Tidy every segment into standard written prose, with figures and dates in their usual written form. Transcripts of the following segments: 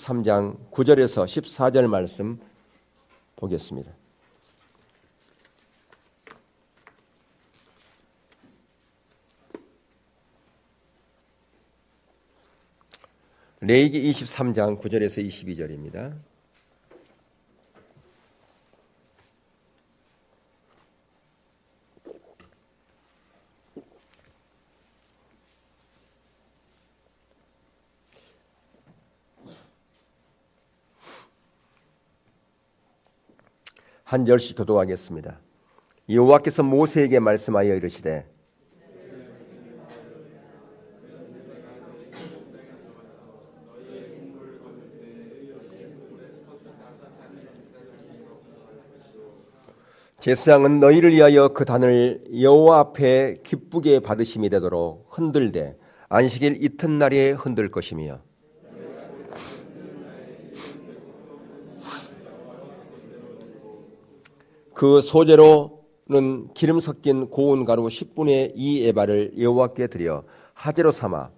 23장 9절에서 14절 말씀 보겠습니다. 레위기 23장 9절에서 22절입니다. 한 절씩 교독하겠습니다. 여호와께서 모세에게 말씀하여 이르시되 제사장은 너희를 위하여 그 단을 여호와 앞에 기쁘게 받으심이 되도록 흔들되 안식일 이튿날에 흔들 것이며 그 소재로는 기름 섞인 고운 가루 10분의 2 에바를 여호와께 드려 화제로 삼아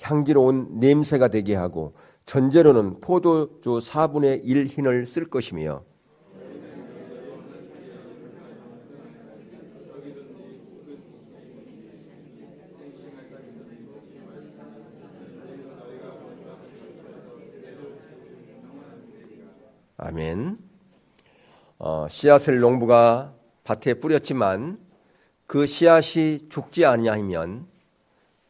향기로운 냄새가 되게 하고 전제로는 포도주 4분의 1 흰을 쓸 것이며 아멘. 씨앗을 농부가 밭에 뿌렸지만 그 씨앗이 죽지 아니하면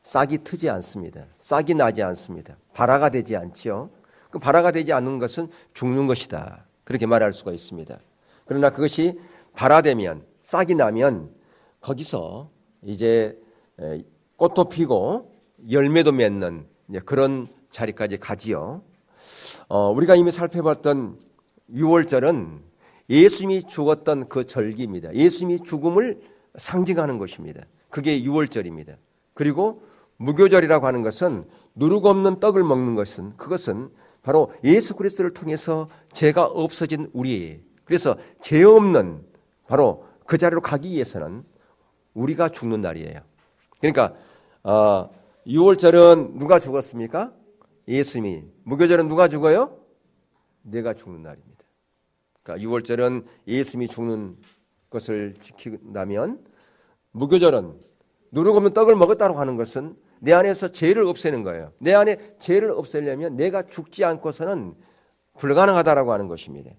싹이 트지 않습니다. 싹이 나지 않습니다. 발화가 되지 않지요. 그 발화가 되지 않는 것은 죽는 것이다. 그렇게 말할 수가 있습니다. 그러나 그것이 발화되면 싹이 나면 거기서 이제 꽃도 피고 열매도 맺는 그런 자리까지 가지요. 우리가 이미 살펴봤던 유월절은 예수님이 죽었던 그 절기입니다. 예수님이 죽음을 상징하는 것입니다. 그게 유월절입니다. 그리고 무교절이라고 하는 것은 누룩 없는 떡을 먹는 것은 그것은 바로 예수 그리스도를 통해서 죄가 없어진 우리, 그래서 죄 없는 바로 그 자리로 가기 위해서는 우리가 죽는 날이에요. 그러니까 유월절은 누가 죽었습니까? 예수님이. 무교절은 누가 죽어요? 내가 죽는 날입니다. 그러니까 유월절은 예수님이 죽는 것을 지킨다면 무교절은 누룩 없는 떡을 먹었다고 하는 것은 내 안에서 죄를 없애는 거예요. 내 안에 죄를 없애려면 내가 죽지 않고서는 불가능하다라고 하는 것입니다.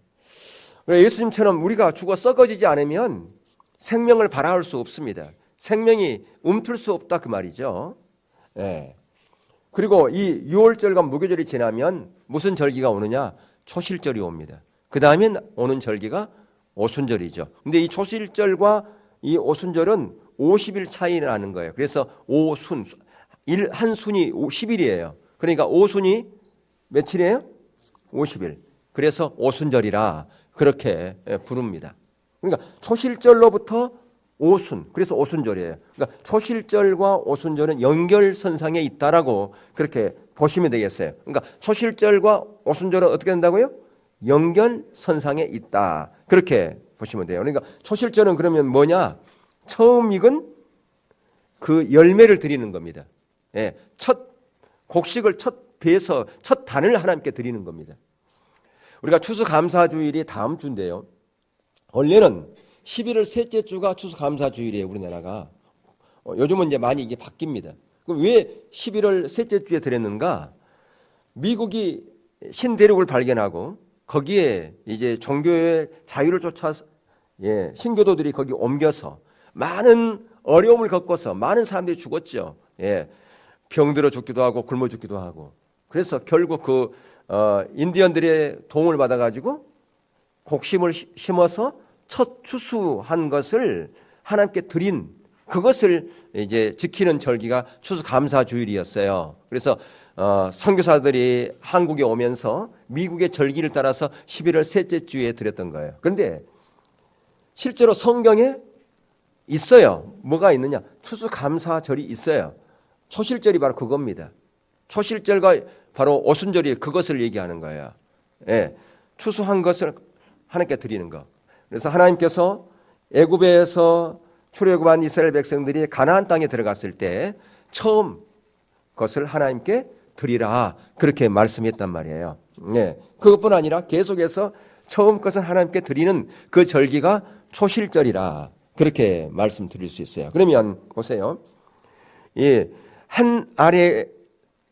예수님처럼 우리가 죽어 썩어지지 않으면 생명을 발화할 수 없습니다. 생명이 움틀 수 없다 그 말이죠. 예. 그리고 이 유월절과 무교절이 지나면 무슨 절기가 오느냐? 초실절이 옵니다. 그 다음에 오는 절기가 오순절이죠. 근데 이 초실절과 이 오순절은 50일 차이 나는 거예요. 그래서 오순, 한 순이 10일이에요. 그러니까 오순이 며칠이에요? 50일. 그래서 오순절이라 그렇게 부릅니다. 그러니까 초실절로부터 오순, 그래서 오순절이에요. 그러니까 초실절과 오순절은 연결선상에 있다라고 그렇게 보시면 되겠어요. 그러니까 초실절과 오순절은 어떻게 된다고요? 연결선상에 있다. 그렇게 보시면 돼요. 그러니까 초실절은 그러면 뭐냐? 처음 익은 그 열매를 드리는 겁니다. 예, 첫 곡식을 첫 배에서 첫 단을 하나님께 드리는 겁니다. 우리가 추수감사주일이 다음 주인데요. 원래는 11월 셋째 주가 추수감사주일이에요. 우리나라가. 요즘은 이제 많이 이게 바뀝니다. 그럼 왜 11월 셋째 주에 드렸는가? 미국이 신대륙을 발견하고 거기에 이제 종교의 자유를 쫓아서 신교도들이 거기 옮겨서 많은 어려움을 겪어서 많은 사람들이 죽었죠. 병들어 죽기도 하고 굶어 죽기도 하고. 그래서 결국 그 인디언들의 도움을 받아가지고 곡식을 심어서 첫 추수한 것을 하나님께 드린 그것을 이제 지키는 절기가 추수감사주일이었어요. 그래서 선교사들이 한국에 오면서 미국의 절기를 따라서 11월 셋째 주에 드렸던 거예요. 그런데 실제로 성경에 있어요. 뭐가 있느냐? 추수감사절이 있어요. 초실절이 바로 그겁니다. 초실절과 바로 오순절이 그것을 얘기하는 거예요. 추수한 것을 하나님께 드리는 거. 그래서 하나님께서 애굽에서 출애굽한 이스라엘 백성들이 가나안 땅에 들어갔을 때 처음 것을 하나님께 드리라 그렇게 말씀했단 말이에요. 네, 그것뿐 아니라 계속해서 처음 것은 하나님께 드리는 그 절기가 초실절이라 그렇게 말씀드릴 수 있어요. 그러면 보세요. 예, 한 알의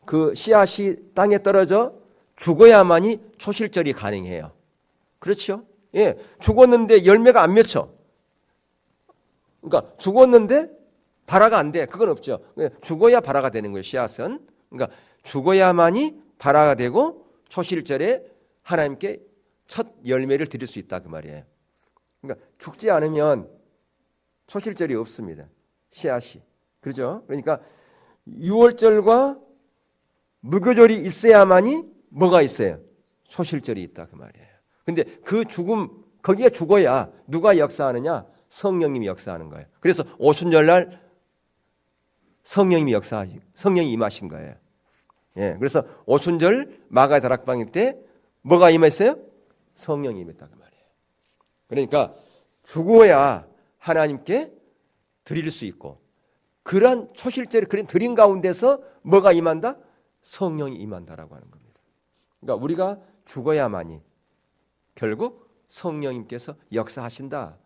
그 씨앗이 땅에 떨어져 죽어야만이 초실절이 가능해요. 그렇죠? 예, 죽었는데 열매가 안 맺혀. 그러니까 죽었는데 발화가 안 돼. 그건 없죠. 죽어야 발화가 되는 거예요. 씨앗은. 그러니까 죽어야만이 발화가 되고 초실절에 하나님께 첫 열매를 드릴 수 있다 그 말이에요. 그러니까 죽지 않으면 초실절이 없습니다. 씨앗이. 그렇죠? 그러니까 유월절과 무교절이 있어야만이 뭐가 있어요? 초실절이 있다 그 말이에요. 근데 그 죽음 거기에 죽어야 누가 역사하느냐? 성령님이 역사하는 거예요. 그래서 오순절날 성령이 임하신 거예요. 예, 그래서 오순절 마가의 다락방일 때 뭐가 임했어요? 성령이 임했다 그 말이에요. 그러니까 죽어야 하나님께 드릴 수 있고 그러한 초실제를 그런 드린 가운데서 뭐가 임한다? 성령이 임한다라고 하는 겁니다. 그러니까 우리가 죽어야만이 결국 성령님께서 역사하신다.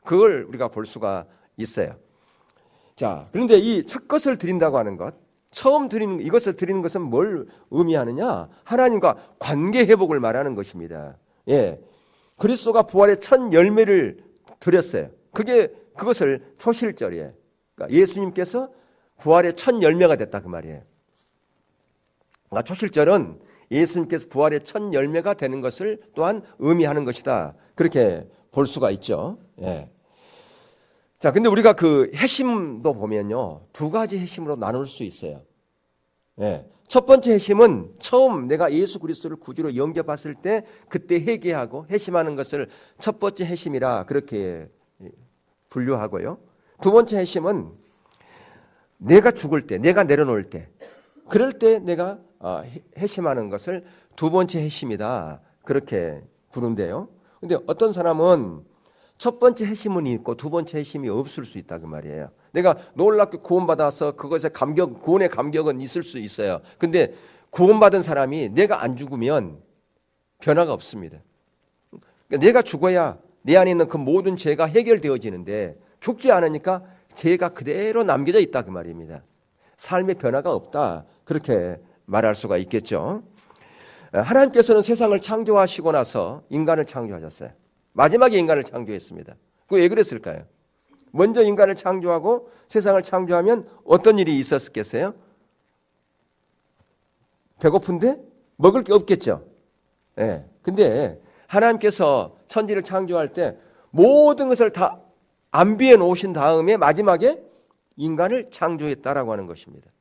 그걸 우리가 볼 수가 있어요. 자, 그런데 이 첫 것을 드린다고 하는 것, 처음 드리는 이것을 드리는 것은 뭘 의미하느냐? 하나님과 관계 회복을 말하는 것입니다. 예, 그리스도가 부활의 첫 열매를 드렸어요. 그것을 초실절이에요. 그러니까 예수님께서 부활의 첫 열매가 됐다 그 말이에요. 그러니까 초실절은 예수님께서 부활의 첫 열매가 되는 것을 또한 의미하는 것이다. 그렇게 볼 수가 있죠. 예. 자, 근데 우리가 그 회심도 보면요, 두 가지 회심으로 나눌 수 있어요. 예. 첫 번째 회심은 처음 내가 예수 그리스도를 구주로 영접했을 때 그때 회개하고 회심하는 것을 첫 번째 회심이라 그렇게 분류하고요. 두 번째 회심은 내가 죽을 때, 내가 내려놓을 때, 그럴 때 내가 회심하는 것을 두 번째 회심이다 그렇게 부른대요. 근데 어떤 사람은 첫 번째 회심은 있고 두 번째 회심이 없을 수 있다 그 말이에요. 내가 놀랍게 구원받아서 그것에 구원의 감격은 있을 수 있어요. 근데 구원받은 사람이 내가 안 죽으면 변화가 없습니다. 그러니까 내가 죽어야 내 안에 있는 그 모든 죄가 해결되어지는데 죽지 않으니까 죄가 그대로 남겨져 있다 그 말입니다. 삶의 변화가 없다 그렇게 말할 수가 있겠죠. 하나님께서는 세상을 창조하시고 나서 인간을 창조하셨어요. 마지막에 인간을 창조했습니다. 그 왜 그랬을까요? 먼저 인간을 창조하고 세상을 창조하면 어떤 일이 있었겠어요? 배고픈데 먹을 게 없겠죠. 예. 근데 하나님께서 천지를 창조할 때 모든 것을 다 안비해 놓으신 다음에 마지막에 인간을 창조했다라고 하는 것입니다.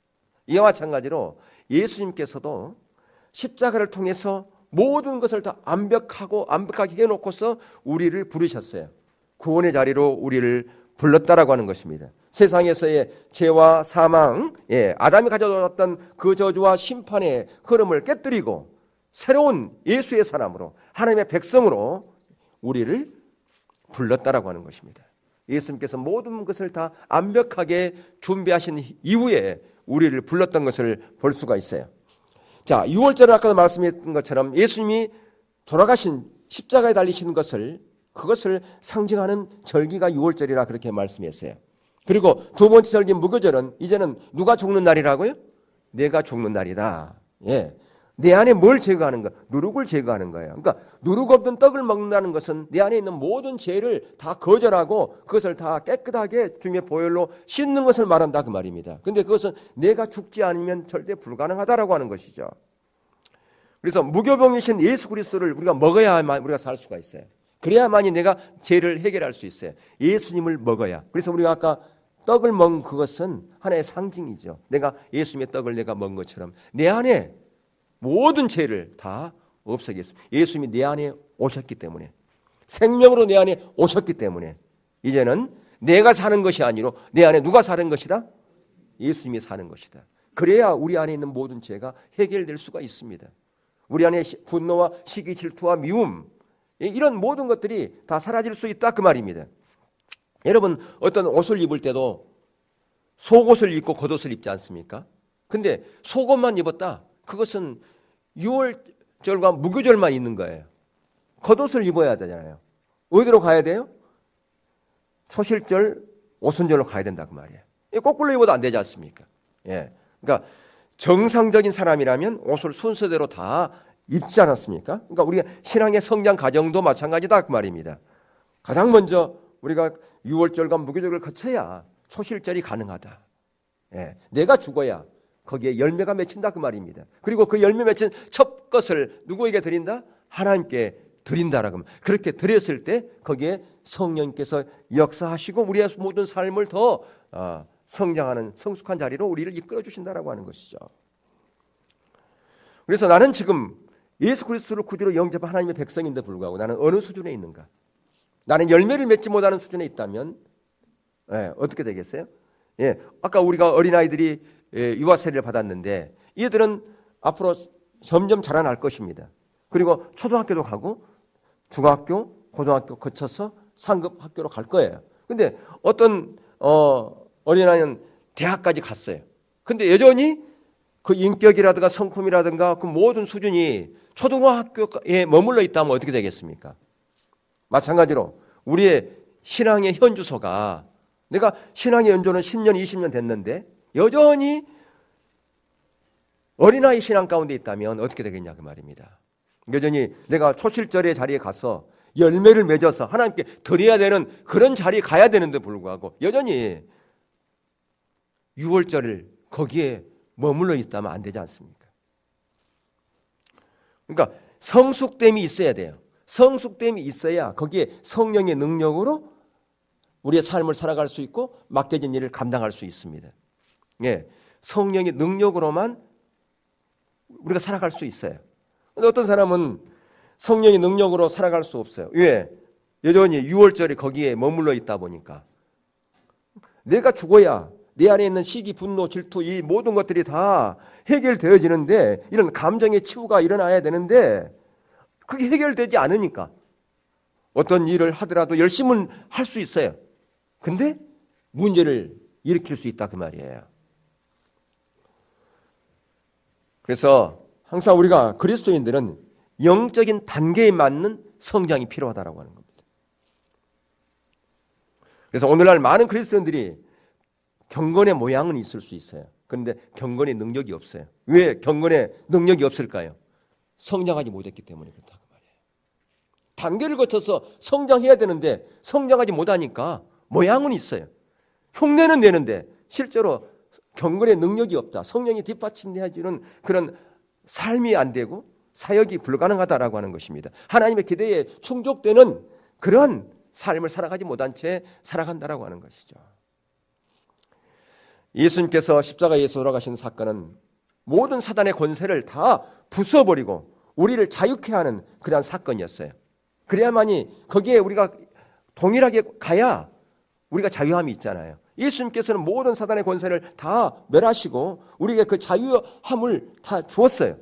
이와 마찬가지로 예수님께서도 십자가를 통해서 모든 것을 다 완벽하게 해놓고서 우리를 부르셨어요. 구원의 자리로 우리를 불렀다라고 하는 것입니다. 세상에서의 죄와 사망, 아담이 가져왔던 그 저주와 심판의 흐름을 깨뜨리고 새로운 예수의 사람으로 하나님의 백성으로 우리를 불렀다라고 하는 것입니다. 예수님께서 모든 것을 다 완벽하게 준비하신 이후에 우리를 불렀던 것을 볼 수가 있어요. 자, 6월절은 아까도 말씀했던 것처럼 예수님이 돌아가신 십자가에 달리시는 그것을 상징하는 절기가 6월절이라 그렇게 말씀했어요. 그리고 두 번째 절기 무교절은 이제는 누가 죽는 날이라고요? 내가 죽는 날이다. 예. 내 안에 뭘 제거하는 거야? 누룩을 제거하는 거예요. 그러니까 누룩 없는 떡을 먹는다는 것은 내 안에 있는 모든 죄를 다 거절하고 그것을 다 깨끗하게 주님의 보혈로 씻는 것을 말한다 그 말입니다. 그런데 그것은 내가 죽지 않으면 절대 불가능하다라고 하는 것이죠. 그래서 무교병이신 예수 그리스도를 우리가 먹어야만 우리가 살 수가 있어요. 그래야만이 내가 죄를 해결할 수 있어요. 예수님을 먹어야. 그래서 우리가 아까 떡을 먹은 그것은 하나의 상징이죠. 내가 예수님의 떡을 내가 먹은 것처럼 내 안에 모든 죄를 다 없애겠습니다. 예수님이 내 안에 오셨기 때문에, 생명으로 내 안에 오셨기 때문에 이제는 내가 사는 것이 아니로 내 안에 누가 사는 것이다? 예수님이 사는 것이다. 그래야 우리 안에 있는 모든 죄가 해결될 수가 있습니다. 우리 안에 분노와 시기, 질투와 미움 이런 모든 것들이 다 사라질 수 있다 그 말입니다. 여러분 어떤 옷을 입을 때도 속옷을 입고 겉옷을 입지 않습니까? 근데 속옷만 입었다. 그것은 초실절과 무교절만 있는 거예요. 겉옷을 입어야 되잖아요. 어디로 가야 돼요? 초실절, 오순절로 가야 된다 그 말이에요. 거꾸로 입어도 안 되지 않습니까? 예. 그러니까 정상적인 사람이라면 옷을 순서대로 다 입지 않았습니까? 그러니까 우리가 신앙의 성장 과정도 마찬가지다 그 말입니다. 가장 먼저 우리가 유월절과 무교절을 거쳐야 초실절이 가능하다. 예. 내가 죽어야 거기에 열매가 맺힌다 그 말입니다. 그리고 그 열매 맺힌 첫 것을 누구에게 드린다? 하나님께 드린다라고. 그렇게 드렸을 때 거기에 성령께서 역사하시고 우리의 모든 삶을 더 성장하는 성숙한 자리로 우리를 이끌어 주신다라고 하는 것이죠. 그래서 나는 지금 예수 그리스도를 구주로 영접한 하나님의 백성인데 불구하고 나는 어느 수준에 있는가? 나는 열매를 맺지 못하는 수준에 있다면 어떻게 되겠어요? 예, 아까 우리가 어린아이들이 유아 세례를 받았는데 이들은 앞으로 점점 자라날 것입니다. 그리고 초등학교도 가고 중학교, 고등학교 거쳐서 상급 학교로 갈 거예요. 근데 어떤 어린아이는 대학까지 갔어요. 근데 여전히 그 인격이라든가 성품이라든가 그 모든 수준이 초등학교에 머물러 있다면 어떻게 되겠습니까? 마찬가지로 우리의 신앙의 현주소가 내가 신앙의 연조는 10년, 20년 됐는데 여전히 어린아이 신앙 가운데 있다면 어떻게 되겠냐 그 말입니다. 여전히 내가 초실절의 자리에 가서 열매를 맺어서 하나님께 드려야 되는 그런 자리에 가야 되는데 불구하고 여전히 유월절을 거기에 머물러 있다면 안 되지 않습니까? 그러니까 성숙됨이 있어야 돼요. 성숙됨이 있어야 거기에 성령의 능력으로 우리의 삶을 살아갈 수 있고 맡겨진 일을 감당할 수 있습니다. 예, 성령의 능력으로만 우리가 살아갈 수 있어요. 근데 어떤 사람은 성령의 능력으로 살아갈 수 없어요. 왜? 여전히 유월절이 거기에 머물러 있다 보니까 내가 죽어야 내 안에 있는 시기, 분노, 질투 이 모든 것들이 다 해결되어지는데 이런 감정의 치유가 일어나야 되는데 그게 해결되지 않으니까 어떤 일을 하더라도 열심은 할 수 있어요. 근데 문제를 일으킬 수 있다 그 말이에요. 그래서 항상 우리가 그리스도인들은 영적인 단계에 맞는 성장이 필요하다라고 하는 겁니다. 그래서 오늘날 많은 그리스도인들이 경건의 모양은 있을 수 있어요. 그런데 경건의 능력이 없어요. 왜 경건의 능력이 없을까요? 성장하지 못했기 때문에 그렇다고 말이에요. 단계를 거쳐서 성장해야 되는데 성장하지 못하니까 모양은 있어요. 흉내는 내는데 실제로 경건의 능력이 없다. 성령이 뒷받침해주는 그런 삶이 안 되고 사역이 불가능하다라고 하는 것입니다. 하나님의 기대에 충족되는 그런 삶을 살아가지 못한 채 살아간다라고 하는 것이죠. 예수님께서 십자가에서 돌아가신 사건은 모든 사단의 권세를 다 부숴버리고 우리를 자유케 하는 그러한 사건이었어요. 그래야만이 거기에 우리가 동일하게 가야 우리가 자유함이 있잖아요. 예수님께서는 모든 사단의 권세를 다 멸하시고 우리에게 그 자유함을 다 주었어요.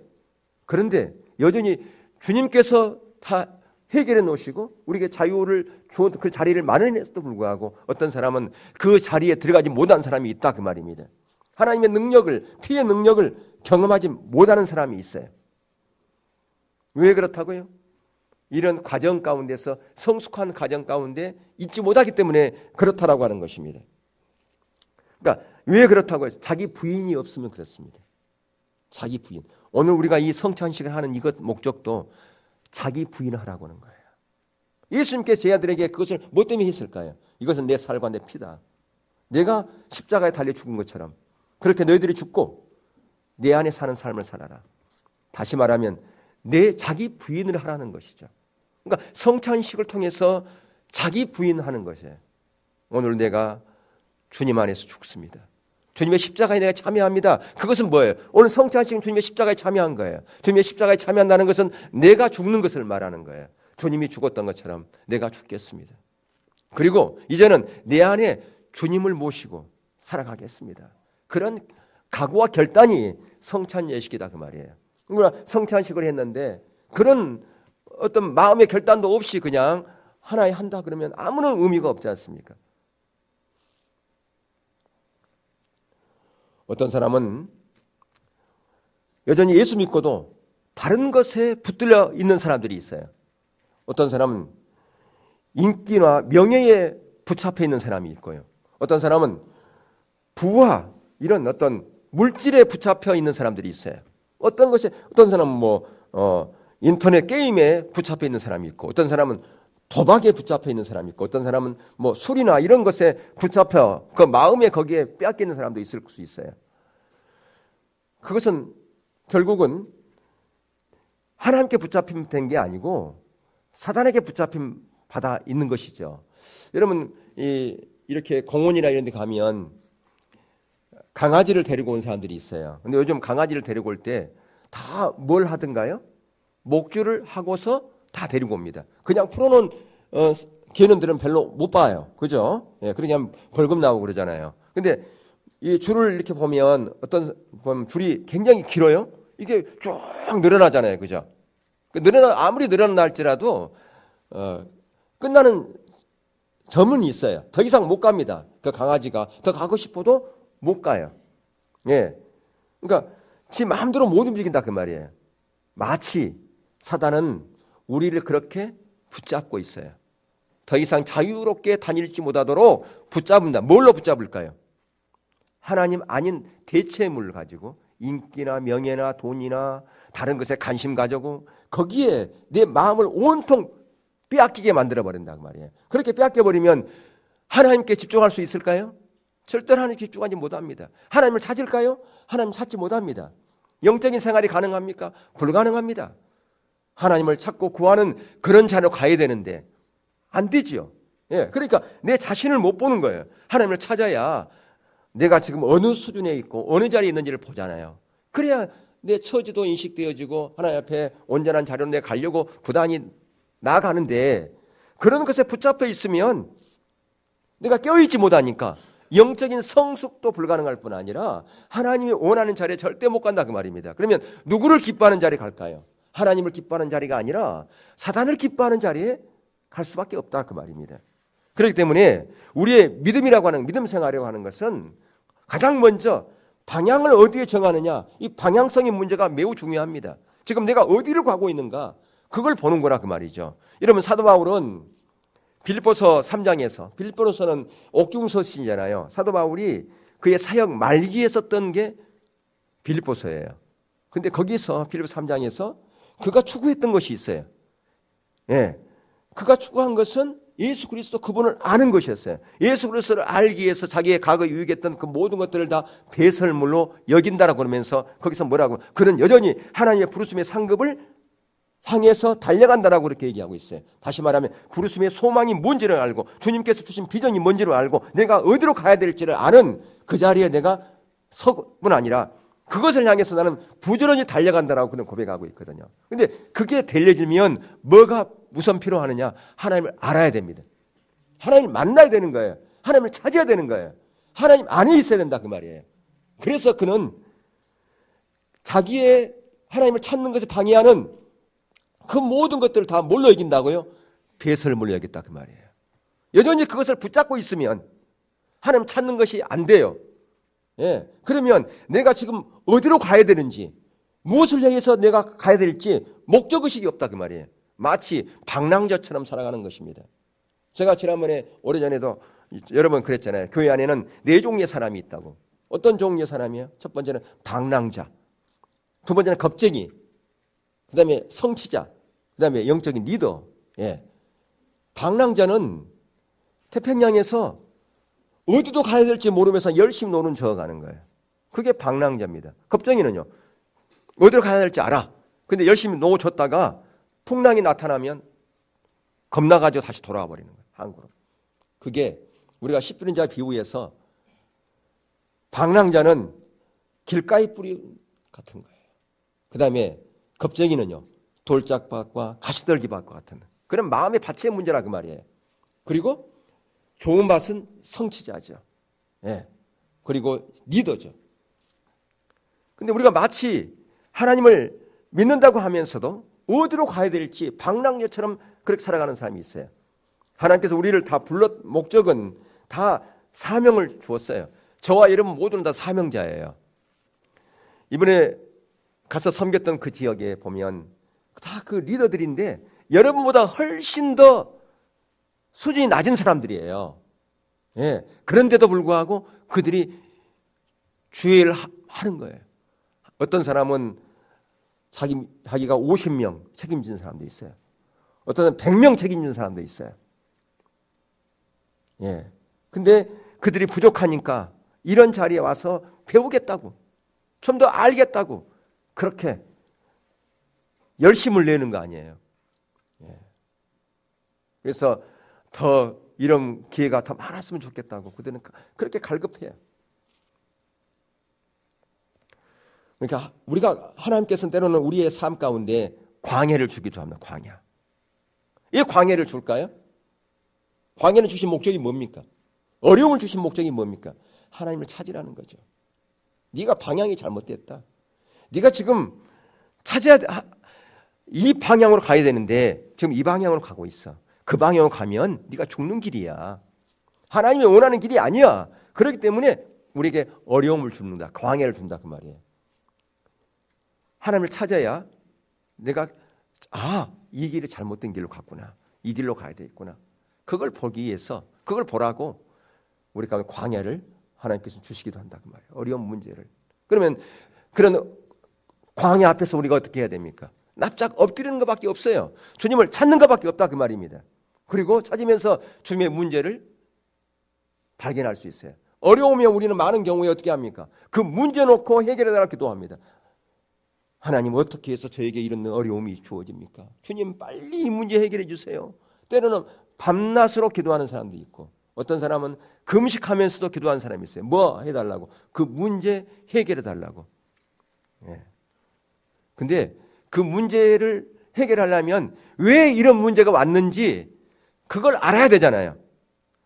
그런데 여전히 주님께서 다 해결해 놓으시고 우리에게 자유를 주어 그 자리를 마련했음에도 불구하고 어떤 사람은 그 자리에 들어가지 못한 사람이 있다 그 말입니다. 하나님의 능력을, 피의 능력을 경험하지 못하는 사람이 있어요. 왜 그렇다고요? 이런 과정 가운데서 성숙한 과정 가운데 있지 못하기 때문에 그렇다라고 하는 것입니다. 그러니까 왜 그렇다고요? 자기 부인이 없으면 그렇습니다. 자기 부인. 오늘 우리가 이 성찬식을 하는 이것 목적도 자기 부인하라고 하는 거예요. 예수님께서 제 아들에게 그것을 뭐 때문에 했을까요? 이것은 내 살과 내 피다. 내가 십자가에 달려 죽은 것처럼 그렇게 너희들이 죽고 내 안에 사는 삶을 살아라. 다시 말하면 내 자기 부인을 하라는 것이죠. 그러니까 성찬식을 통해서 자기 부인하는 것이에요. 오늘 내가 주님 안에서 죽습니다. 주님의 십자가에 내가 참여합니다. 그것은 뭐예요? 오늘 성찬식은 주님의 십자가에 참여한 거예요. 주님의 십자가에 참여한다는 것은 내가 죽는 것을 말하는 거예요. 주님이 죽었던 것처럼 내가 죽겠습니다. 그리고 이제는 내 안에 주님을 모시고 살아가겠습니다. 그런 각오와 결단이 성찬 예식이다 그 말이에요. 그러나 성찬식을 했는데 그런 어떤 마음의 결단도 없이 그냥 하나에 한다 그러면 아무런 의미가 없지 않습니까? 어떤 사람은 여전히 예수 믿고도 다른 것에 붙들려 있는 사람들이 있어요. 어떤 사람은 인기나 명예에 붙잡혀 있는 사람이 있고요. 어떤 사람은 부와 이런 어떤 물질에 붙잡혀 있는 사람들이 있어요. 어떤 사람은 인터넷 게임에 붙잡혀 있는 사람이 있고, 어떤 사람은 도박에 붙잡혀 있는 사람이 있고, 어떤 사람은 술이나 이런 것에 붙잡혀 그 마음에 거기에 빼앗겨 있는 사람도 있을 수 있어요. 그것은 결국은 하나님께 붙잡힘 된 게 아니고 사단에게 붙잡힘 받아 있는 것이죠. 여러분 이렇게 공원이나 이런 데 가면 강아지를 데리고 온 사람들이 있어요. 근데 요즘 강아지를 데리고 올 때 다 뭘 하든가요? 목줄을 하고서 다 데리고 옵니다. 그냥 풀어놓은 개놈들은 별로 못 봐요. 그죠? 예, 그렇게 하면 벌금 나오고 그러잖아요. 근데 이 줄을 이렇게 보면 줄이 굉장히 길어요. 이게 쭉 늘어나잖아요. 그죠? 아무리 늘어날지라도 끝나는 점은 있어요. 더 이상 못 갑니다. 그 강아지가 더 가고 싶어도 못 가요. 예. 그러니까 지 마음대로 못 움직인다 그 말이에요. 마치 사단은 우리를 그렇게 붙잡고 있어요. 더 이상 자유롭게 다닐지 못하도록 붙잡는다. 뭘로 붙잡을까요? 하나님 아닌 대체물을 가지고 인기나 명예나 돈이나 다른 것에 관심 가지고 거기에 내 마음을 온통 빼앗기게 만들어버린다 그 말이에요. 그렇게 빼앗겨버리면 하나님께 집중할 수 있을까요? 절대로 하나님께 집중하지 못합니다. 하나님을 찾을까요? 하나님 찾지 못합니다. 영적인 생활이 가능합니까? 불가능합니다. 하나님을 찾고 구하는 그런 자로 가야 되는데 안 되지요. 예, 그러니까 내 자신을 못 보는 거예요. 하나님을 찾아야 내가 지금 어느 수준에 있고 어느 자리에 있는지를 보잖아요. 그래야 내 처지도 인식되어지고 하나님 앞에 온전한 자리로 내가 가려고 부단히 나아가는데 그런 것에 붙잡혀 있으면 내가 깨어있지 못하니까 영적인 성숙도 불가능할 뿐 아니라 하나님이 원하는 자리에 절대 못 간다 그 말입니다. 그러면 누구를 기뻐하는 자리에 갈까요? 하나님을 기뻐하는 자리가 아니라 사단을 기뻐하는 자리에 갈 수밖에 없다 그 말입니다. 그렇기 때문에 우리의 믿음이라고 하는 믿음 생활이라고 하는 것은 가장 먼저 방향을 어디에 정하느냐, 이 방향성의 문제가 매우 중요합니다. 지금 내가 어디를 가고 있는가 그걸 보는 거라 그 말이죠. 이러면 사도 바울은 빌립보서 3장에서 빌립보서는 옥중서신이잖아요. 사도 바울이 그의 사역 말기에 썼던 게 빌립보서예요. 근데 거기서 빌립보 3장에서 그가 추구했던 것이 있어요. 예, 그가 추구한 것은 예수 그리스도 그분을 아는 것이었어요. 예수 그리스도를 알기 위해서 자기의 과거 유익했던 그 모든 것들을 다 배설물로 여긴다라고 그러면서 거기서 뭐라고? 그는 여전히 하나님의 부르심의 상급을 향해서 달려간다라고 그렇게 얘기하고 있어요. 다시 말하면 부르심의 소망이 뭔지를 알고 주님께서 주신 비전이 뭔지를 알고 내가 어디로 가야 될지를 아는 그 자리에 내가 서뿐 아니라 그것을 향해서 나는 부지런히 달려간다라고 그는 고백하고 있거든요. 근데 그게 되려면 뭐가 우선 필요하느냐? 하나님을 알아야 됩니다. 하나님을 만나야 되는 거예요. 하나님을 찾아야 되는 거예요. 하나님 안에 있어야 된다 그 말이에요. 그래서 그는 자기의 하나님을 찾는 것을 방해하는 그 모든 것들을 다 뭘로 이긴다고요? 배설물로 여겼다 그 말이에요. 여전히 그것을 붙잡고 있으면 하나님 찾는 것이 안 돼요. 예, 그러면 내가 지금 어디로 가야 되는지 무엇을 향해서 내가 가야 될지 목적의식이 없다 그 말이에요. 마치 방랑자처럼 살아가는 것입니다. 제가 지난번에 오래전에도 여러 번 그랬잖아요. 교회 안에는 4종류의 사람이 있다고. 어떤 종류의 사람이요? 첫 번째는 방랑자, 두 번째는 겁쟁이, 그 다음에 성취자, 그 다음에 영적인 리더. 예. 방랑자는 태평양에서 어디도 가야 될지 모르면서 열심히 노는 저어가는 거예요. 그게 방랑자입니다. 겁쟁이는요, 어디로 가야 될지 알아. 근데 열심히 놓아줬다가 풍랑이 나타나면 겁나가지고 다시 돌아와 버리는 거예요. 한국으로. 그게 우리가 시뿌린자 비유에서 방랑자는 길가의 뿌리 같은 거예요. 그 다음에 겁쟁이는요, 돌짝밭과 가시떨기밭과 같은 그런 마음의 밭의 문제라 그 말이에요. 그리고 좋은 밭은 성취자죠. 예. 그리고 리더죠. 근데 우리가 마치 하나님을 믿는다고 하면서도 어디로 가야 될지 방랑녀처럼 그렇게 살아가는 사람이 있어요. 하나님께서 우리를 다 목적은 다 사명을 주었어요. 저와 여러분 모두는 다 사명자예요. 이번에 가서 섬겼던 그 지역에 보면 다 그 리더들인데 여러분보다 훨씬 더 수준이 낮은 사람들이에요. 예. 그런데도 불구하고 그들이 주의를 하는 거예요. 어떤 사람은 자기가 50명 책임진 사람도 있어요. 어떤 사람은 100명 책임진 사람도 있어요. 예. 근데 그들이 부족하니까 이런 자리에 와서 배우겠다고, 좀 더 알겠다고 그렇게 열심을 내는 거 아니에요. 예. 그래서 더 이런 기회가 더 많았으면 좋겠다고 그들은 그렇게 갈급해요. 그러니까 우리가 하나님께서는 때로는 우리의 삶 가운데 광야를 주기도 합니다. 광야. 이 광야를 줄까요? 광야를 주신 목적이 뭡니까? 어려움을 주신 목적이 뭡니까? 하나님을 찾으라는 거죠. 네가 방향이 잘못됐다. 네가 지금 찾아야 돼. 이 방향으로 가야 되는데 지금 이 방향으로 가고 있어. 그 방향으로 가면 네가 죽는 길이야. 하나님이 원하는 길이 아니야. 그렇기 때문에 우리에게 어려움을 준다. 광야를 준다 그 말이에요. 하나님을 찾아야 내가 이 길이 잘못된 길로 갔구나. 이 길로 가야 되겠구나. 그걸 보기 위해서 그걸 보라고 우리가 광야를 하나님께서 주시기도 한다 그 말이에요. 어려운 문제를. 그러면 그런 광야 앞에서 우리가 어떻게 해야 됩니까? 납작 엎드리는 것밖에 없어요. 주님을 찾는 것밖에 없다 그 말입니다. 그리고 찾으면서 주님의 문제를 발견할 수 있어요. 어려우면 우리는 많은 경우에 어떻게 합니까? 그 문제 놓고 해결해달라고 기도합니다. 하나님 어떻게 해서 저에게 이런 어려움이 주어집니까? 주님 빨리 이 문제 해결해 주세요. 때로는 밤낮으로 기도하는 사람도 있고 어떤 사람은 금식하면서도 기도하는 사람이 있어요. 뭐 해달라고? 그 문제 해결해 달라고. 예. 근데 그 문제를 해결하려면 왜 이런 문제가 왔는지 그걸 알아야 되잖아요.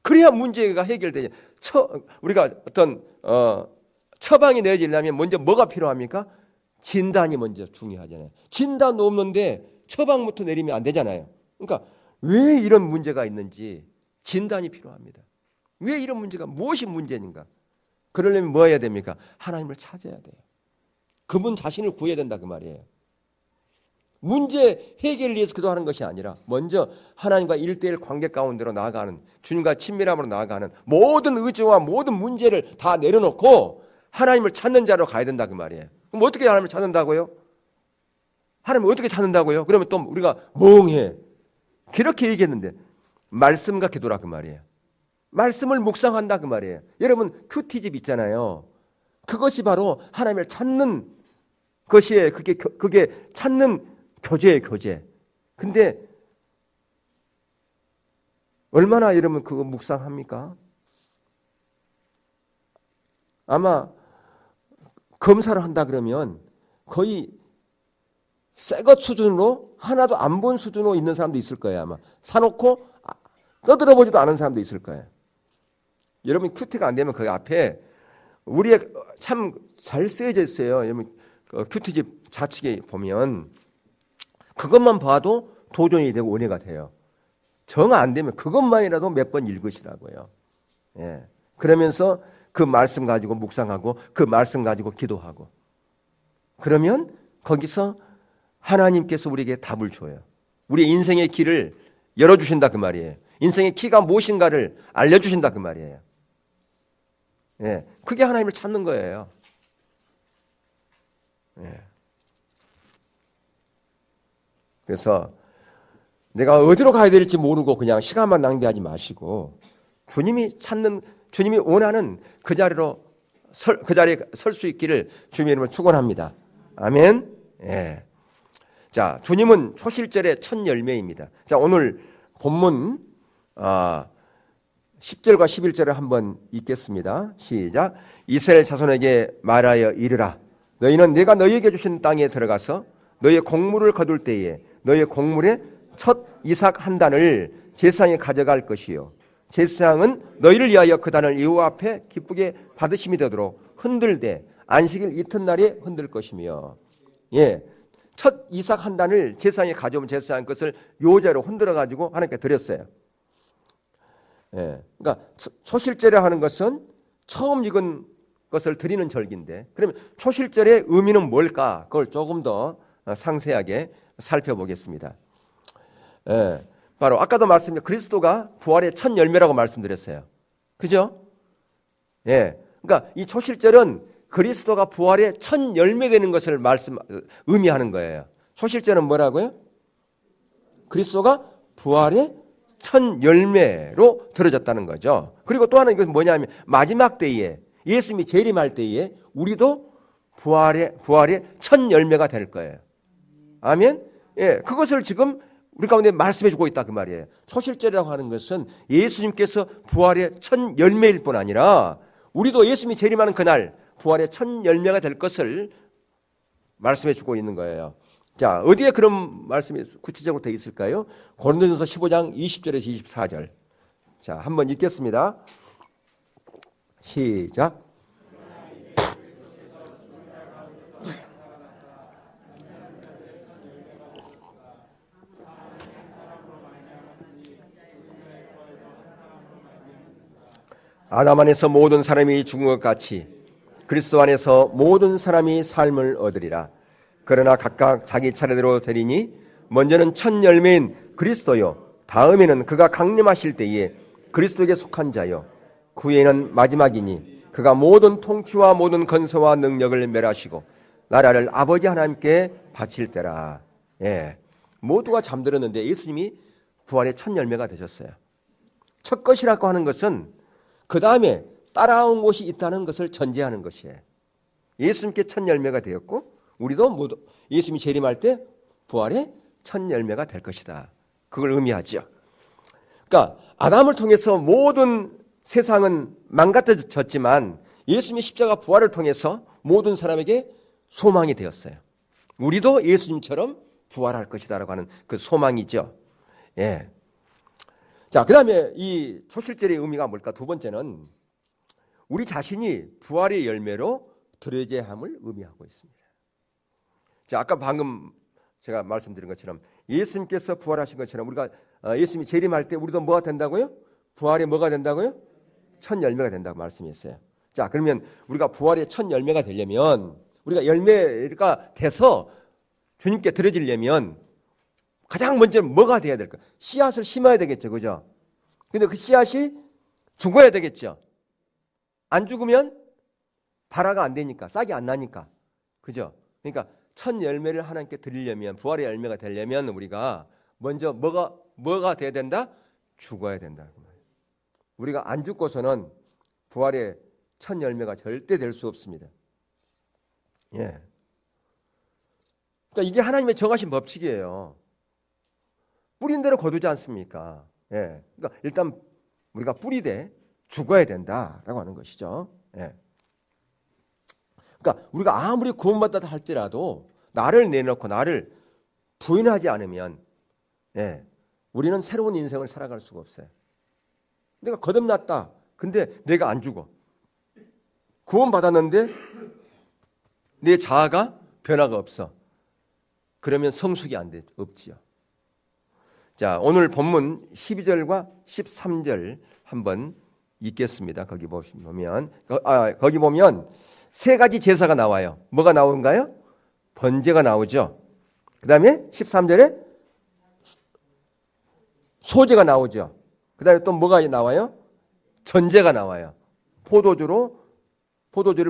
그래야 문제가 해결되죠. 우리가 어떤 처방이 내어지려면 먼저 뭐가 필요합니까? 진단이 먼저 중요하잖아요. 진단도 없는데 처방부터 내리면 안 되잖아요. 그러니까 왜 이런 문제가 있는지 진단이 필요합니다. 왜 이런 문제가 무엇이 문제인가? 그러려면 뭐 해야 됩니까? 하나님을 찾아야 돼요. 그분 자신을 구해야 된다 그 말이에요. 문제 해결을 위해서 기도하는 것이 아니라 먼저 하나님과 1:1 관계 가운데로 나아가는, 주님과 친밀함으로 나아가는 모든 의지와 모든 문제를 다 내려놓고 하나님을 찾는 자로 가야 된다 그 말이에요. 그럼 어떻게 하나님을 찾는다고요? 하나님을 어떻게 찾는다고요? 그러면 또 우리가 멍해. 그렇게 얘기했는데 말씀과 기도라 그 말이에요. 말씀을 묵상한다 그 말이에요. 여러분 큐티집 있잖아요. 그것이 바로 하나님을 찾는 것이에요. 그게 찾는 교제예요, 교제. 근데 얼마나 여러분 그거 묵상합니까? 아마 검사를 한다 그러면 거의 새것 수준으로 하나도 안 본 수준으로 있는 사람도 있을 거예요. 아마 사놓고 떠들어보지도 않은 사람도 있을 거예요. 여러분 큐티가 안 되면 거기 앞에 우리의 참 잘 쓰여져 있어요. 여러분 큐티집 좌측에 보면 그것만 봐도 도전이 되고 은혜가 돼요. 정 안 되면 그것만이라도 몇 번 읽으시라고요. 예. 그러면서 그 말씀 가지고 묵상하고 그 말씀 가지고 기도하고 그러면 거기서 하나님께서 우리에게 답을 줘요. 우리 인생의 길을 열어주신다 그 말이에요. 인생의 키가 무엇인가를 알려주신다 그 말이에요. 예. 그게 하나님을 찾는 거예요. 예. 그래서 내가 어디로 가야 될지 모르고 그냥 시간만 낭비하지 마시고 주님이 원하는 그 자리에 설 수 있기를 주님의 이름으로 축원합니다. 아멘. 예. 자, 주님은 초실절의 첫 열매입니다. 자, 오늘 본문 10절과 11절을 한번 읽겠습니다. 시작. 이스라엘 자손에게 말하여 이르라. 너희는 내가 너희에게 주신 땅에 들어가서 너희의 곡물을 거둘 때에 너희의 곡물의 첫 이삭 한 단을 제사장이 가져갈 것이요 제사장은 너희를 위하여 그 단을 여호와 앞에 기쁘게 받으심이 되도록 흔들되 안식일 이튿날에 흔들 것이며 예, 첫 이삭 한 단을 제사장이 가져오면 제사장 것을 요제로 흔들어 가지고 하나님께 드렸어요. 예, 그러니까 초실제라 하는 것은 처음 익은 것을 드리는 절기인데, 그러면 초실절의 의미는 뭘까? 그걸 조금 더 상세하게 살펴보겠습니다. 바로 아까도 말씀드린 그리스도가 부활의 첫 열매라고 말씀드렸어요. 그죠? 그러니까 이 초실절은 그리스도가 부활의 첫 열매 되는 것을 의미하는 거예요. 초실절은 뭐라고요? 그리스도가 부활의 첫 열매로 들어졌다는 거죠. 그리고 또 하나 이건 뭐냐면 마지막 때에 예수님이 재림할 때에 우리도 부활의 첫 열매가 될 거예요. 아멘. 그것을 지금 우리 가운데 말씀해 주고 있다 그 말이에요. 초실절이라고 하는 것은 예수님께서 부활의 첫 열매일 뿐 아니라 우리도 예수님이 재림하는 그날 부활의 첫 열매가 될 것을 말씀해 주고 있는 거예요. 자, 어디에 그런 말씀이 구체적으로 되어 있을까요? 고린도전서 15장 20절에서 24절. 자, 한번 읽겠습니다. 시작. 아담 안에서 모든 사람이 죽은 것 같이 그리스도 안에서 모든 사람이 삶을 얻으리라. 그러나 각각 자기 차례대로 되리니 먼저는 첫 열매인 그리스도요, 다음에는 그가 강림하실 때에 그리스도에게 속한 자요, 그 후에는 마지막이니 그가 모든 통치와 모든 건설와 능력을 멸하시고 나라를 아버지 하나님께 바칠 때라. 모두가 잠들었는데 예수님이 부활의 첫 열매가 되셨어요. 첫 것이라고 하는 것은 그 다음에 따라온 곳이 있다는 것을 전제하는 것이에요. 예수님께 첫 열매가 되었고 우리도 모두 예수님이 재림할 때 부활의 첫 열매가 될 것이다. 그걸 의미하죠. 그러니까 아담을 통해서 모든 세상은 망가져졌지만 예수님의 십자가 부활을 통해서 모든 사람에게 소망이 되었어요. 우리도 예수님처럼 부활할 것이다라고 하는 그 소망이죠. 자, 그다음에 이 초실절의 의미가 뭘까? 두 번째는 우리 자신이 부활의 열매로 드려져야 함을 의미하고 있습니다. 자, 아까 방금 제가 말씀드린 것처럼 예수님께서 부활하신 것처럼 우리가 예수님이 재림할 때 우리도 뭐가 된다고요? 부활의 뭐가 된다고요? 첫 열매가 된다고 말씀했어요. 자, 그러면 우리가 부활의 첫 열매가 되려면 우리가 열매가 돼서 주님께 드려지려면 가장 먼저 뭐가 돼야 될까? 씨앗을 심어야 되겠죠. 그죠? 근데 그 씨앗이 죽어야 되겠죠. 안 죽으면 발화가 안 되니까, 싹이 안 나니까. 그죠? 그러니까 첫 열매를 하나님께 드리려면, 부활의 열매가 되려면 우리가 먼저 뭐가 돼야 된다? 죽어야 된다. 우리가 안 죽고서는 부활의 첫 열매가 절대 될 수 없습니다. 그러니까 이게 하나님의 정하신 법칙이에요. 뿌린 대로 거두지 않습니까? 그러니까 일단 우리가 뿌리되 죽어야 된다라고 하는 것이죠. 그러니까 우리가 아무리 구원받았다 할지라도 나를 내놓고 나를 부인하지 않으면 우리는 새로운 인생을 살아갈 수가 없어요. 내가 거듭났다. 근데 내가 안 죽어. 구원받았는데 내 자아가 변화가 없어. 그러면 성숙이 없지요. 자, 오늘 본문 12절과 13절 한번 읽겠습니다. 거기 보면 세 가지 제사가 나와요. 뭐가 나오는가요? 번제가 나오죠. 그 다음에 13절에 소제가 나오죠. 그 다음에 또 뭐가 나와요? 전제가 나와요. 포도주를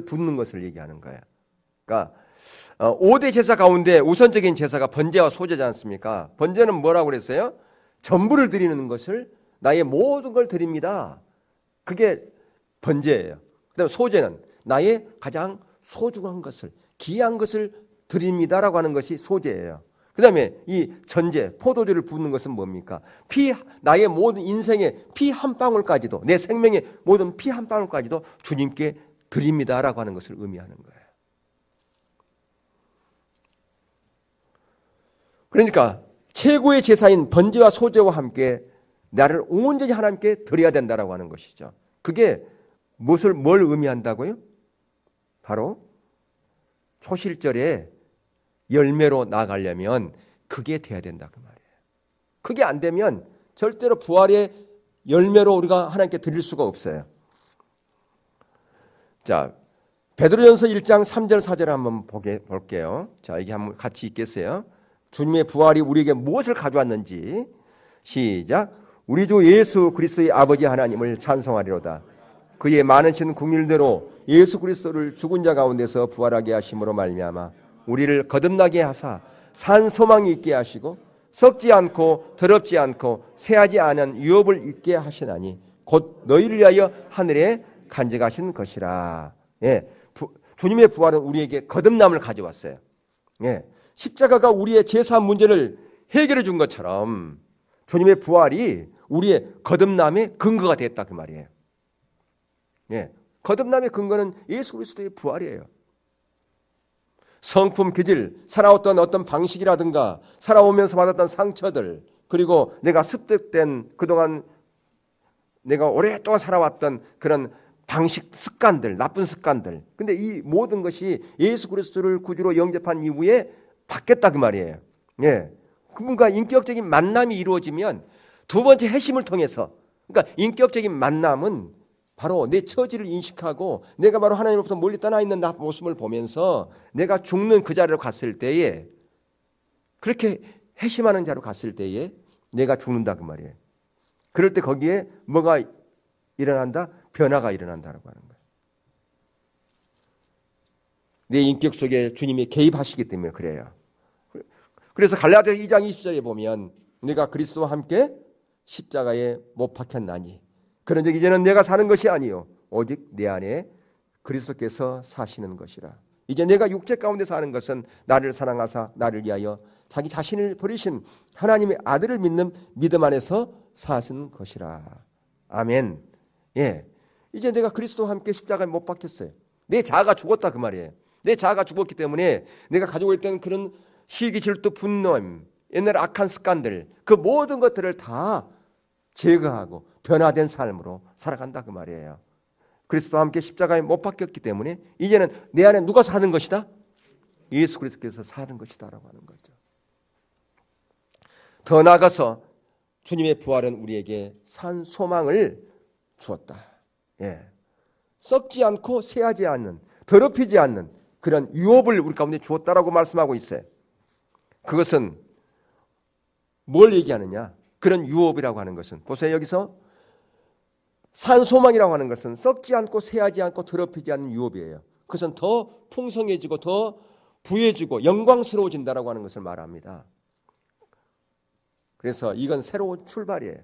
붓는 것을 얘기하는 거예요. 그러니까 5대 제사 가운데 우선적인 제사가 번제와 소제지 않습니까? 번제는 뭐라고 그랬어요? 전부를 드리는 것을 나의 모든 걸 드립니다. 그게 번제예요. 그다음에 소제는 나의 가장 소중한 것을, 귀한 것을 드립니다라고 하는 것이 소제예요. 그다음에 이 전제, 포도주를 붓는 것은 뭡니까? 나의 모든 인생의 피 한 방울까지도, 내 생명의 모든 피 한 방울까지도 주님께 드립니다라고 하는 것을 의미하는 거예요. 그러니까 최고의 제사인 번제와 소제와 함께 나를 온전히 하나님께 드려야 된다라고 하는 것이죠. 그게 뭘 의미한다고요? 바로 초실절에 열매로 나가려면 그게 돼야 된다 그 말이에요. 그게 안 되면 절대로 부활의 열매로 우리가 하나님께 드릴 수가 없어요. 자, 베드로전서 1장 3절 4절 한번 볼게요. 자, 이게 한번 같이 읽겠어요. 주님의 부활이 우리에게 무엇을 가져왔는지. 시작. 우리 주 예수 그리스도의 아버지 하나님을 찬송하리로다. 그의 많으신 긍휼대로 예수 그리스도를 죽은 자 가운데서 부활하게 하심으로 말미암아 우리를 거듭나게 하사 산 소망이 있게 하시고 썩지 않고 더럽지 않고 새하지 않은 유업을 있게 하시나니 곧 너희를 위하여 하늘에 간직하신 것이라. 예, 주님의 부활은 우리에게 거듭남을 가져왔어요. 예, 십자가가 우리의 제사 문제를 해결해 준 것처럼 주님의 부활이 우리의 거듭남의 근거가 됐다 그 말이에요. 예, 거듭남의 근거는 예수 그리스도의 부활이에요. 성품, 기질, 살아왔던 어떤 방식이라든가 살아오면서 받았던 상처들, 그리고 내가 습득된 그동안 내가 오랫동안 살아왔던 그런 방식, 습관들, 나쁜 습관들. 근데 이 모든 것이 예수 그리스도를 구주로 영접한 이후에 바뀌었다 그 말이에요. 예, 그분과 인격적인 만남이 이루어지면 두 번째 회심을 통해서, 그러니까 인격적인 만남은 바로 내 처지를 인식하고 내가 바로 하나님으로부터 멀리 떠나 있는 나 모습을 보면서 내가 죽는 그 자리로 갔을 때에, 그렇게 회심하는 자로 갔을 때에 내가 죽는다 그 말이에요. 그럴 때 거기에 뭐가 일어난다? 변화가 일어난다라고 하는 거예요. 내 인격 속에 주님이 개입하시기 때문에 그래요. 그래서 갈라디아 2장 20절에 보면 내가 그리스도와 함께 십자가에 못 박혔나니 그런즉 이제는 내가 사는 것이 아니요 오직 내 안에 그리스도께서 사시는 것이라. 이제 내가 육체 가운데 사는 것은 나를 사랑하사 나를 위하여 자기 자신을 버리신 하나님의 아들을 믿는 믿음 안에서 사시는 것이라. 아멘. 예, 이제 내가 그리스도와 함께 십자가에 못 박혔어요. 내 자아가 죽었다 그 말이에요. 내 자아가 죽었기 때문에 내가 가지고 있던 그런 시기, 질투, 분노, 옛날 악한 습관들, 그 모든 것들을 다 제거하고 변화된 삶으로 살아간다 그 말이에요. 그리스도와 함께 십자가에 못 박혔기 때문에 이제는 내 안에 누가 사는 것이다? 예수 그리스도께서 사는 것이다라고 하는 거죠. 더 나아가서 주님의 부활은 우리에게 산 소망을 주었다. 예, 썩지 않고 새하지 않는, 더럽히지 않는 그런 유업을 우리 가운데 주었다라고 말씀하고 있어요. 그것은 뭘 얘기하느냐? 그런 유업이라고 하는 것은, 보세요, 여기서 산 소망이라고 하는 것은 썩지 않고 새하지 않고 더럽히지 않는 유업이에요. 그것은 더 풍성해지고 더 부해지고 영광스러워진다라고 하는 것을 말합니다. 그래서 이건 새로운 출발이에요.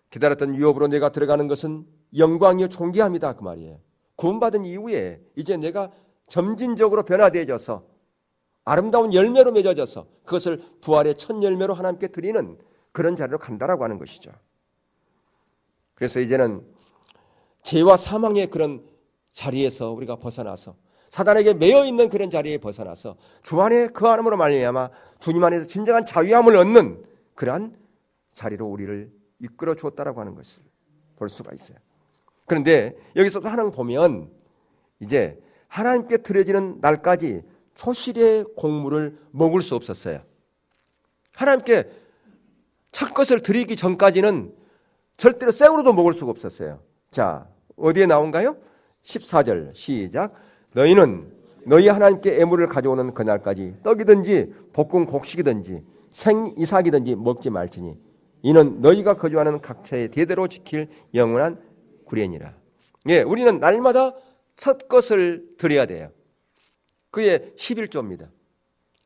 기다렸던 유업으로 내가 들어가는 것은 영광이요 존귀함이다 그 말이에요. 구원받은 이후에 이제 내가 점진적으로 변화되어져서 아름다운 열매로 맺어져서 그것을 부활의 첫 열매로 하나님께 드리는 그런 자리로 간다라고 하는 것이죠. 그래서 이제는 죄와 사망의 그런 자리에서 우리가 벗어나서 사단에게 매여 있는 그런 자리에 벗어나서 주 안에 그 안으로 말미암아 주님 안에서 진정한 자유함을 얻는 그러한 자리로 우리를 이끌어 주었다라고 하는 것을 볼 수가 있어요. 그런데 여기서도 하나님 보면 이제 하나님께 드려지는 날까지 초실의 곡물을 먹을 수 없었어요. 하나님께 첫 것을 드리기 전까지는 절대로 생으로도 먹을 수가 없었어요. 자, 어디에 나온가요? 14절 시작. 너희는 너희 하나님께 애물을 가져오는 그날까지 떡이든지 볶은 곡식이든지 생이삭이든지 먹지 말지니 이는 너희가 거주하는 각처에 대대로 지킬 영원한 구례니라. 예, 우리는 날마다 첫 것을 드려야 돼요. 그게 11조입니다.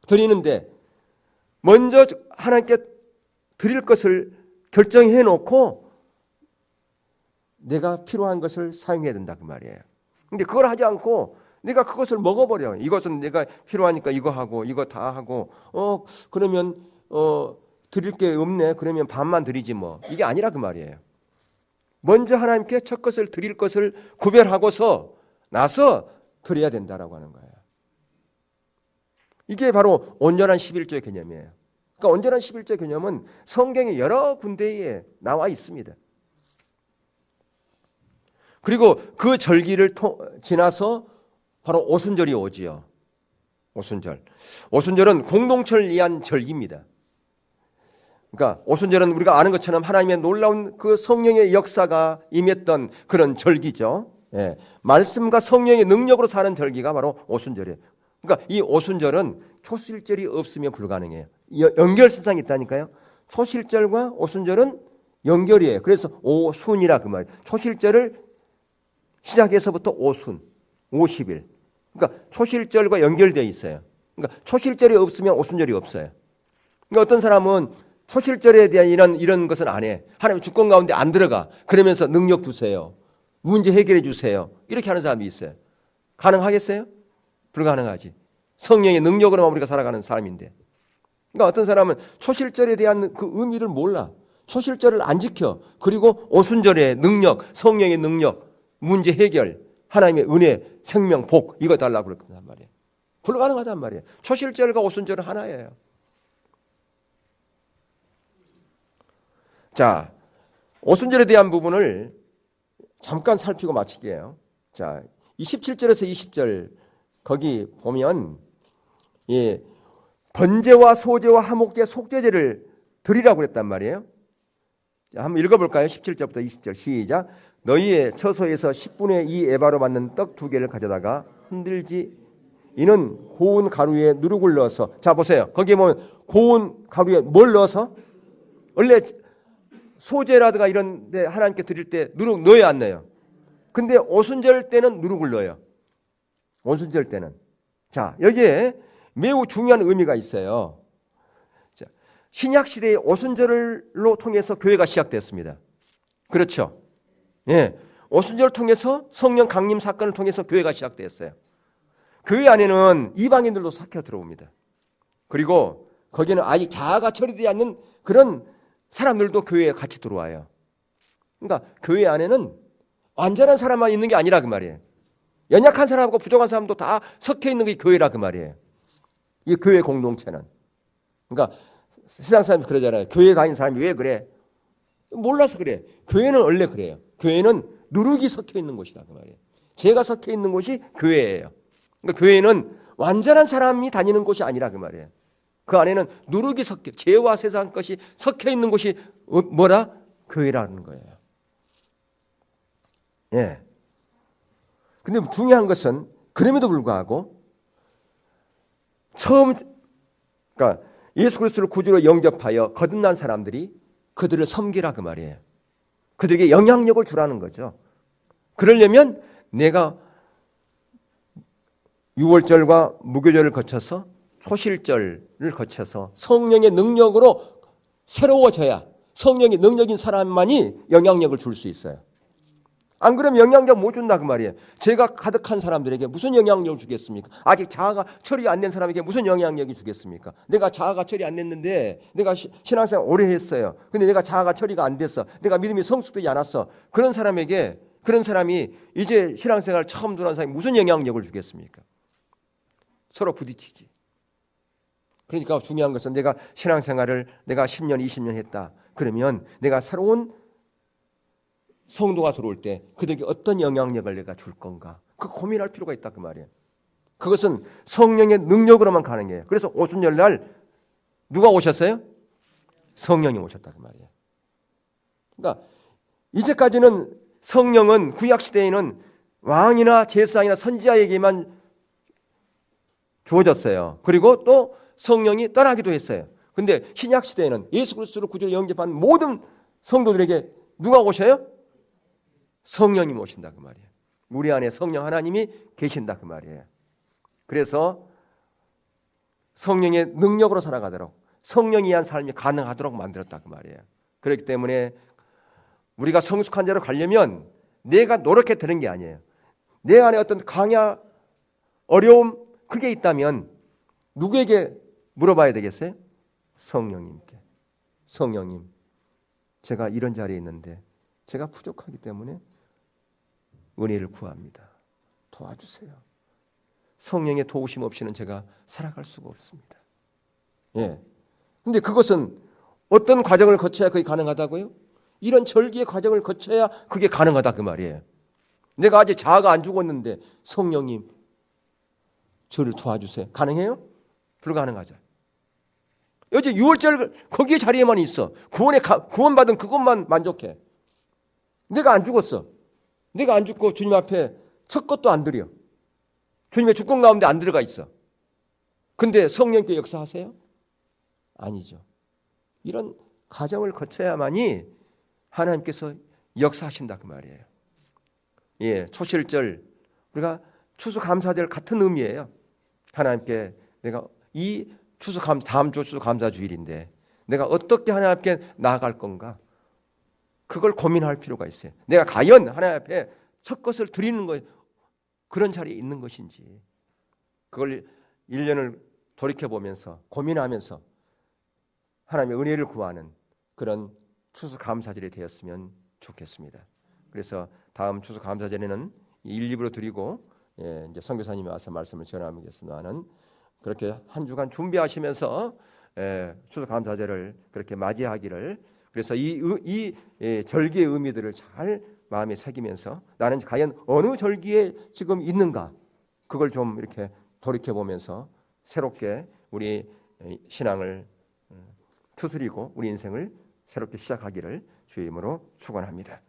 드리는데 먼저 하나님께 드릴 것을 결정해 놓고 내가 필요한 것을 사용해야 된다 그 말이에요. 근데 그걸 하지 않고 내가 그것을 먹어버려. 이것은 내가 필요하니까 이거 하고 이거 다 하고 그러면 드릴 게 없네. 그러면 반만 드리지 뭐. 이게 아니라 그 말이에요. 먼저 하나님께 첫 것을 드릴 것을 구별하고서 나서 드려야 된다라고 하는 거예요. 이게 바로 온전한 11조의 개념이에요. 그러니까 온전한 11조 개념은 성경의 여러 군데에 나와 있습니다. 그리고 그 절기를 지나서 바로 오순절이 오지요. 오순절은 공동체를 위한 절기입니다. 그러니까 오순절은 우리가 아는 것처럼 하나님의 놀라운 그 성령의 역사가 임했던 그런 절기죠. 예, 말씀과 성령의 능력으로 사는 절기가 바로 오순절이에요. 그러니까 이 오순절은 초실절이 없으면 불가능해요. 연결선상이 있다니까요. 초실절과 오순절은 연결이에요. 그래서 오순이라 그 말이에요. 초실절을 시작해서부터 오순, 50일. 그러니까 초실절과 연결되어 있어요. 그러니까 초실절이 없으면 오순절이 없어요. 그러니까 어떤 사람은 초실절에 대한 이런 것은 안 해. 하나님 주권 가운데 안 들어가. 그러면서 능력 주세요. 문제 해결해 주세요. 이렇게 하는 사람이 있어요. 가능하겠어요? 불가능하지. 성령의 능력으로만 우리가 살아가는 삶인데. 그러니까 어떤 사람은 초실절에 대한 그 의미를 몰라. 초실절을 안 지켜. 그리고 오순절의 능력, 성령의 능력, 문제 해결, 하나님의 은혜, 생명, 복 이거 달라고 그랬단 말이에요. 불가능하단 말이에요. 초실절과 오순절은 하나예요. 자, 오순절에 대한 부분을 잠깐 살피고 마칠게요. 자, 27절에서 20절 거기 보면 번제와 소제와 화목제, 속죄제를 드리라고 그랬단 말이에요. 자, 한번 읽어볼까요? 17절부터 20절 시작. 너희의 처소에서 10분의 2 에바로 맞는 떡 2개를 가져다가 흔들지. 이는 고운 가루에 누룩을 넣어서. 자 보세요. 거기에 보면 고운 가루에 뭘 넣어서? 원래 소제라든가 이런 데 하나님께 드릴 때 누룩 넣어야 안 넣어요? 근데 오순절 때는 누룩을 넣어요. 오순절 때는. 자, 여기에 매우 중요한 의미가 있어요. 자, 신약 시대의 오순절로 통해서 교회가 시작됐습니다. 그렇죠? 예. 오순절을 통해서 성령 강림 사건을 통해서 교회가 시작됐어요. 교회 안에는 이방인들도 삭혀 들어옵니다. 그리고 거기는 아직 자아가 처리되지 않는 그런 사람들도 교회에 같이 들어와요. 그러니까 교회 안에는 완전한 사람만 있는 게 아니라 그 말이에요. 연약한 사람하고 부족한 사람도 다 섞여 있는 게 교회라 그 말이에요. 이 교회 공동체는. 그러니까 세상 사람이 그러잖아요. 교회 다니는 사람이 왜 그래? 몰라서 그래. 교회는 원래 그래요. 교회는 누룩이 섞여 있는 곳이다 그 말이에요. 죄가 섞여 있는 곳이 교회예요. 그러니까 교회는 완전한 사람이 다니는 곳이 아니라 그 말이에요. 그 안에는 누룩이 섞여, 죄와 세상 것이 섞여 있는 곳이 뭐라? 교회라는 거예요. 예. 근데 중요한 것은 그럼에도 불구하고 그러니까 예수 그리스도를 구주로 영접하여 거듭난 사람들이 그들을 섬기라 그 말이에요. 그들에게 영향력을 주라는 거죠. 그러려면 내가 유월절과 무교절을 거쳐서 초실절을 거쳐서 성령의 능력으로 새로워져야 성령의 능력인 사람만이 영향력을 줄 수 있어요. 안 그러면 영향력 못 준다 그 말이에요. 죄가 가득한 사람들에게 무슨 영향력을 주겠습니까? 아직 자아가 처리 안 된 사람에게 무슨 영향력이 주겠습니까? 내가 자아가 처리 안 됐는데 내가 신앙생활 오래 했어요. 근데 내가 자아가 처리가 안 됐어. 내가 믿음이 성숙되지 않았어. 그런 사람에게 그런 사람이 이제 신앙생활 처음 들어온 사람이 무슨 영향력을 주겠습니까? 서로 부딪히지. 그러니까 중요한 것은 내가 신앙생활을 내가 10년, 20년 했다. 그러면 내가 새로운 성도가 들어올 때 그들에게 어떤 영향력을 내가 줄 건가? 그 고민할 필요가 있다 그 말이에요. 그것은 성령의 능력으로만 가능해요. 그래서 오순절 날 누가 오셨어요? 성령이 오셨다 그 말이에요. 그러니까 이제까지는 성령은 구약 시대에는 왕이나 제사장이나 선지자에게만 주어졌어요. 그리고 또 성령이 떠나기도 했어요. 근데 신약 시대에는 예수 그리스도를 구주로 영접한 모든 성도들에게 누가 오셔요? 성령이 오신다 그 말이에요. 우리 안에 성령 하나님이 계신다 그 말이에요. 그래서 성령의 능력으로 살아가도록 성령이 한 삶이 가능하도록 만들었다 그 말이에요. 그렇기 때문에 우리가 성숙한 자로 가려면 내가 노력해 되는 게 아니에요. 내 안에 어떤 강야, 어려움 그게 있다면 누구에게 물어봐야 되겠어요? 성령님께. 성령님, 제가 이런 자리에 있는데 제가 부족하기 때문에 은혜를 구합니다. 도와주세요. 성령의 도우심 없이는 제가 살아갈 수가 없습니다. 예. 근데 그것은 어떤 과정을 거쳐야 그게 가능하다고요? 이런 절기의 과정을 거쳐야 그게 가능하다 그 말이에요. 내가 아직 자아가 안 죽었는데 성령님 저를 도와주세요. 가능해요? 불가능하죠. 어제 6월절 거기에 자리에만 있어. 구원받은 그것만 만족해. 내가 안 죽었어. 내가 안 죽고 주님 앞에 첫 것도 안 드려. 주님의 축복 가운데 안 들어가 있어. 근데 성령께 역사하세요? 아니죠. 이런 과정을 거쳐야만이 하나님께서 역사하신다 그 말이에요. 예, 초실절 우리가 추수감사절 같은 의미예요. 하나님께 내가 이 다음 주 추수감사주일인데 내가 어떻게 하나님 앞에 나아갈 건가? 그걸 고민할 필요가 있어요. 내가 과연 하나님 앞에 첫 것을 드리는 것 그런 자리에 있는 것인지 그걸 1년을 돌이켜보면서 고민하면서 하나님의 은혜를 구하는 그런 추수감사절이 되었으면 좋겠습니다. 그래서 다음 추수감사절에는 1, 2부로 드리고 이제 선교사님이 와서 말씀을 전하겠습니다는 그렇게 한 주간 준비하시면서 추수감사절을 그렇게 맞이하기를 그래서 이 절기의 의미들을 잘 마음에 새기면서 나는 과연 어느 절기에 지금 있는가 그걸 좀 이렇게 돌이켜보면서 새롭게 우리 신앙을 추스리고 우리 인생을 새롭게 시작하기를 주의 이름으로 축원합니다.